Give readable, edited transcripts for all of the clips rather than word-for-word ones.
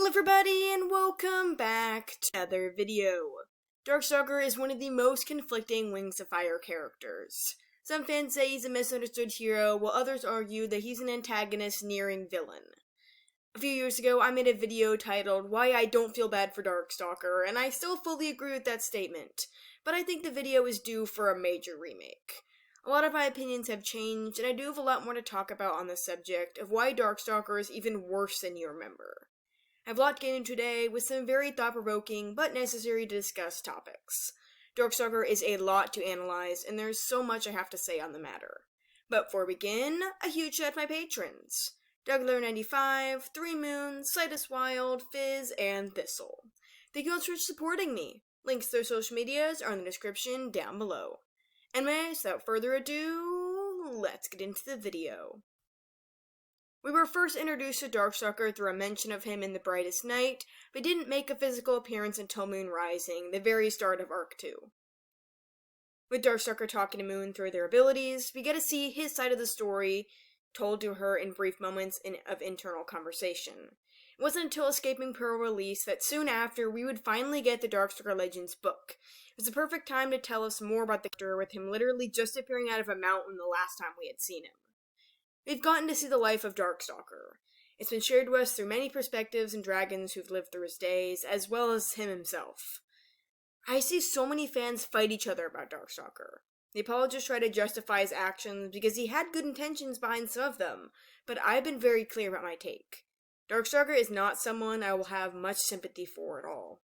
Hello everybody and welcome back to another video. Darkstalker is one of the most conflicting Wings of Fire characters. Some fans say he's a misunderstood hero, while others argue that he's an antagonist nearing villain. A few years ago, I made a video titled, Why I Don't Feel Bad for Darkstalker, and I still fully agree with that statement, but I think the video is due for a major remake. A lot of my opinions have changed, and I do have a lot more to talk about on the subject of why Darkstalker is even worse than you remember. I have a lot to get into today with some very thought-provoking but necessary to discuss topics. Darkstalker is a lot to analyze, and there's so much I have to say on the matter. But before we begin, a huge shout out to my patrons. Dougler95, 3 Moons, Citus Wild, Fizz, and Thistle. Thank you all for supporting me. Links to their social medias are in the description down below. Anyways, without further ado, let's get into the video. We were first introduced to Darkstalker through a mention of him in The Brightest Night, but didn't make a physical appearance until Moon Rising, the very start of Arc 2. With Darkstalker talking to Moon through their abilities, we get to see his side of the story told to her in brief moments of internal conversation. It wasn't until Escaping Pearl release that soon after we would finally get the Darkstalker Legends book. It was the perfect time to tell us more about the character, with him literally just appearing out of a mountain the last time we had seen him. We've gotten to see the life of Darkstalker. It's been shared to us through many perspectives and dragons who've lived through his days, as well as him himself. I see so many fans fight each other about Darkstalker. The apologists try to justify his actions because he had good intentions behind some of them, but I've been very clear about my take. Darkstalker is not someone I will have much sympathy for at all.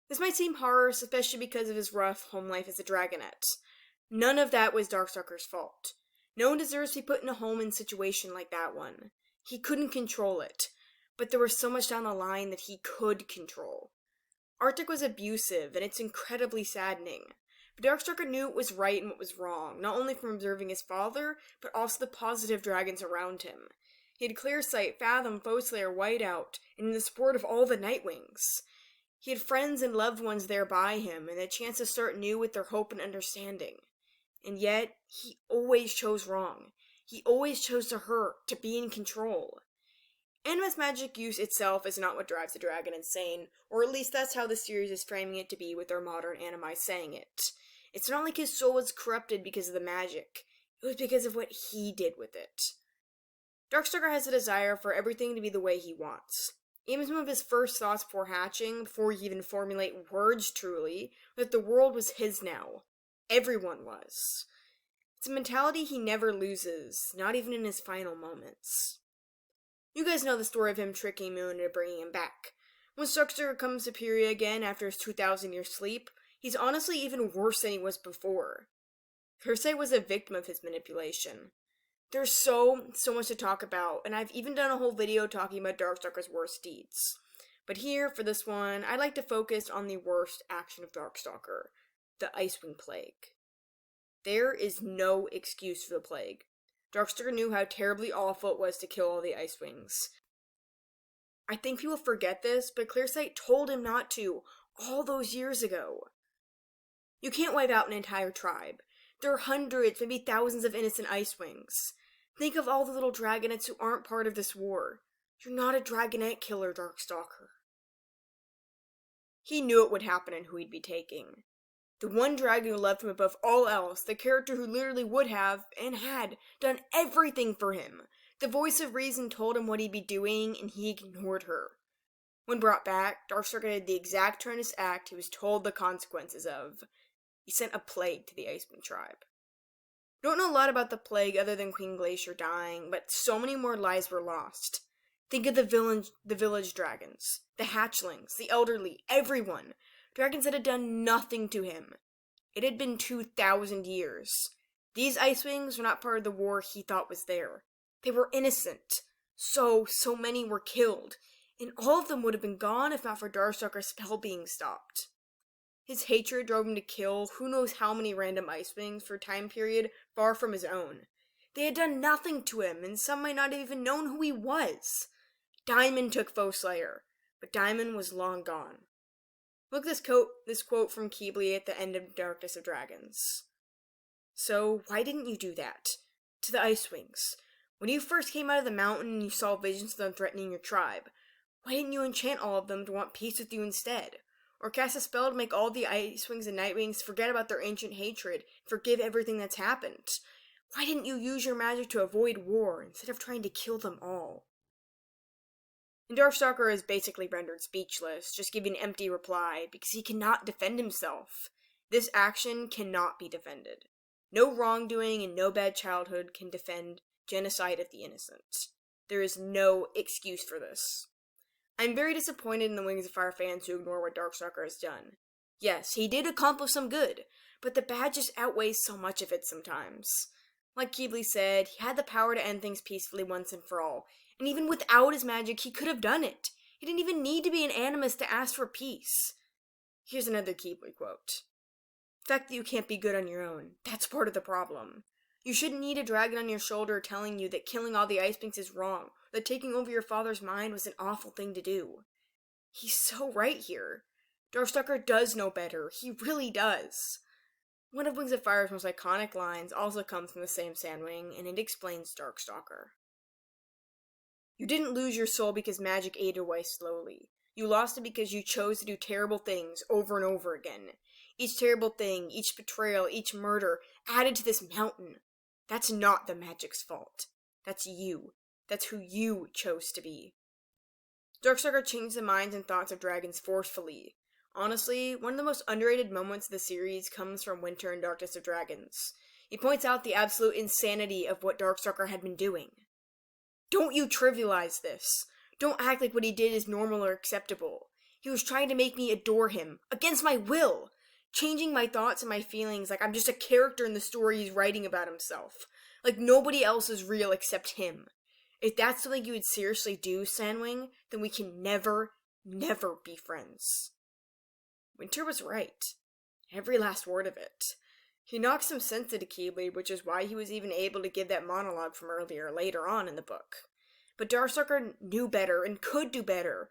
This might seem harsh, especially because of his rough home life as a dragonette. None of that was Darkstalker's fault. No one deserves to be put in a home in a situation like that one. He couldn't control it, but there was so much down the line that he could control. Arctic was abusive, and it's incredibly saddening. But Darkstalker knew what was right and what was wrong, not only from observing his father, but also the positive dragons around him. He had clear sight, Fathom, Foeslayer, Whiteout, and the support of all the Nightwings. He had friends and loved ones there by him, and the chance to start new with their hope and understanding. And yet, he always chose wrong. He always chose to hurt, to be in control. Animus magic use itself is not what drives the dragon insane, or at least that's how the series is framing it to be with their modern anime saying it. It's not like his soul was corrupted because of the magic. It was because of what he did with it. Darkstalker has a desire for everything to be the way he wants. Even some of his first thoughts before hatching, before he even formulate words truly, was that the world was his now. Everyone was. It's a mentality he never loses, not even in his final moments. You guys know the story of him tricking Moon into bringing him back. When Darkstalker comes to Pyria again after his 2,000-year sleep, he's honestly even worse than he was before. 𝙒 was a victim of his manipulation. There's so much to talk about, and I've even done a whole video talking about Darkstalker's worst deeds. But here, for this one, I'd like to focus on the worst action of Darkstalker. The IceWing Plague. There is no excuse for the plague. Darkstalker knew how terribly awful it was to kill all the IceWings. I think people forget this, but Clearsight told him not to, all those years ago. You can't wipe out an entire tribe. There are hundreds, maybe thousands of innocent IceWings. Think of all the little dragonettes who aren't part of this war. You're not a dragonette killer, Darkstalker. He knew it would happen and who he'd be taking. The one dragon who loved him above all else, the character who literally would have, and had, done everything for him. The voice of reason told him what he'd be doing, and he ignored her. When brought back, Darkstalker did the exact horrendous act he was told the consequences of. He sent a plague to the IceWing tribe. Don't know a lot about the plague other than Queen Glacier dying, but so many more lives were lost. Think of the village dragons, the hatchlings, the elderly, everyone. Dragons that had done nothing to him. It had been 2,000 years. These IceWings were not part of the war he thought was there. They were innocent. So many were killed, and all of them would have been gone if not for Darkstalker's spell being stopped. His hatred drove him to kill who knows how many random IceWings for a time period far from his own. They had done nothing to him, and some might not have even known who he was. Diamond took Foeslayer, but Diamond was long gone. Look at this quote from Ghibli at the end of Darkness of Dragons. So, why didn't you do that? To the IceWings. When you first came out of the mountain and you saw visions of them threatening your tribe, Why didn't you enchant all of them to want peace with you instead? Or cast a spell to make all the IceWings and Nightwings forget about their ancient hatred, forgive everything that's happened? Why didn't you use your magic to avoid war instead of trying to kill them all? And Darkstalker is basically rendered speechless, just giving an empty reply, because he cannot defend himself. This action cannot be defended. No wrongdoing and no bad childhood can defend genocide of the innocent. There is no excuse for this. I'm very disappointed in the Wings of Fire fans who ignore what Darkstalker has done. Yes, he did accomplish some good, but the bad just outweighs so much of it sometimes. Like 𝙈𝙤𝙍𝙬 said, he had the power to end things peacefully once and for all, and even without his magic, he could have done it. He didn't even need to be an animist to ask for peace. Here's another 𝙈𝙬𝙍 quote. The fact that you can't be good on your own, that's part of the problem. You shouldn't need a dragon on your shoulder telling you that killing all the IceWings is wrong, that taking over your father's mind was an awful thing to do. He's so right here. Darkstalker does know better. He really does. One of Wings of Fire's most iconic lines also comes from the same Sandwing, and it explains Darkstalker. You didn't lose your soul because magic ate away slowly. You lost it because you chose to do terrible things over and over again. Each terrible thing, each betrayal, each murder added to this mountain. That's not the magic's fault. That's you. That's who you chose to be. Darkstalker changed the minds and thoughts of dragons forcefully. Honestly, one of the most underrated moments of the series comes from Winter and Darkness of Dragons. He points out the absolute insanity of what Darkstalker had been doing. Don't you trivialize this. Don't act like what he did is normal or acceptable. He was trying to make me adore him, against my will, changing my thoughts and my feelings like I'm just a character in the story he's writing about himself. Like nobody else is real except him. If that's something you would seriously do, Sandwing, then we can never, never be friends. Winter was right. Every last word of it. He knocked some sense into 𝙈𝙬𝙍𝙬, which is why he was even able to give that monologue from earlier, later on in the book. But Darkstalker knew better and could do better,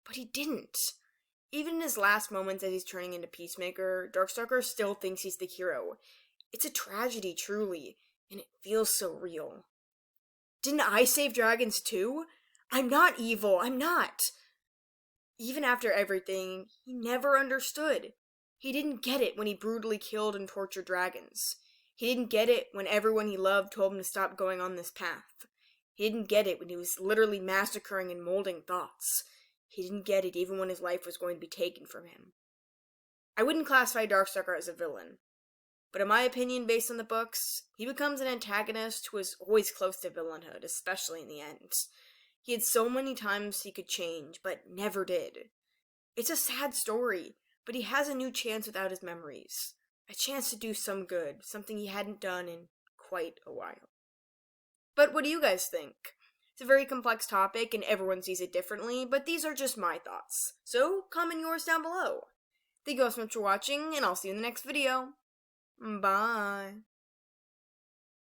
but he didn't. Even in his last moments as he's turning into Peacemaker, Darkstalker still thinks he's the hero. It's a tragedy, truly, and it feels so real. Didn't I save dragons too? I'm not evil, I'm not. Even after everything, he never understood. He didn't get it when he brutally killed and tortured dragons. He didn't get it when everyone he loved told him to stop going on this path. He didn't get it when he was literally massacring and molding thoughts. He didn't get it even when his life was going to be taken from him. I wouldn't classify Darkstalker as a villain, but in my opinion, based on the books, he becomes an antagonist who is always close to villainhood, especially in the end. He had so many times he could change, but never did. It's a sad story, but he has a new chance without his memories. A chance to do some good, something he hadn't done in quite a while. But what do you guys think? It's a very complex topic and everyone sees it differently, but these are just my thoughts. So, comment yours down below. Thank you all so much for watching, and I'll see you in the next video. Bye.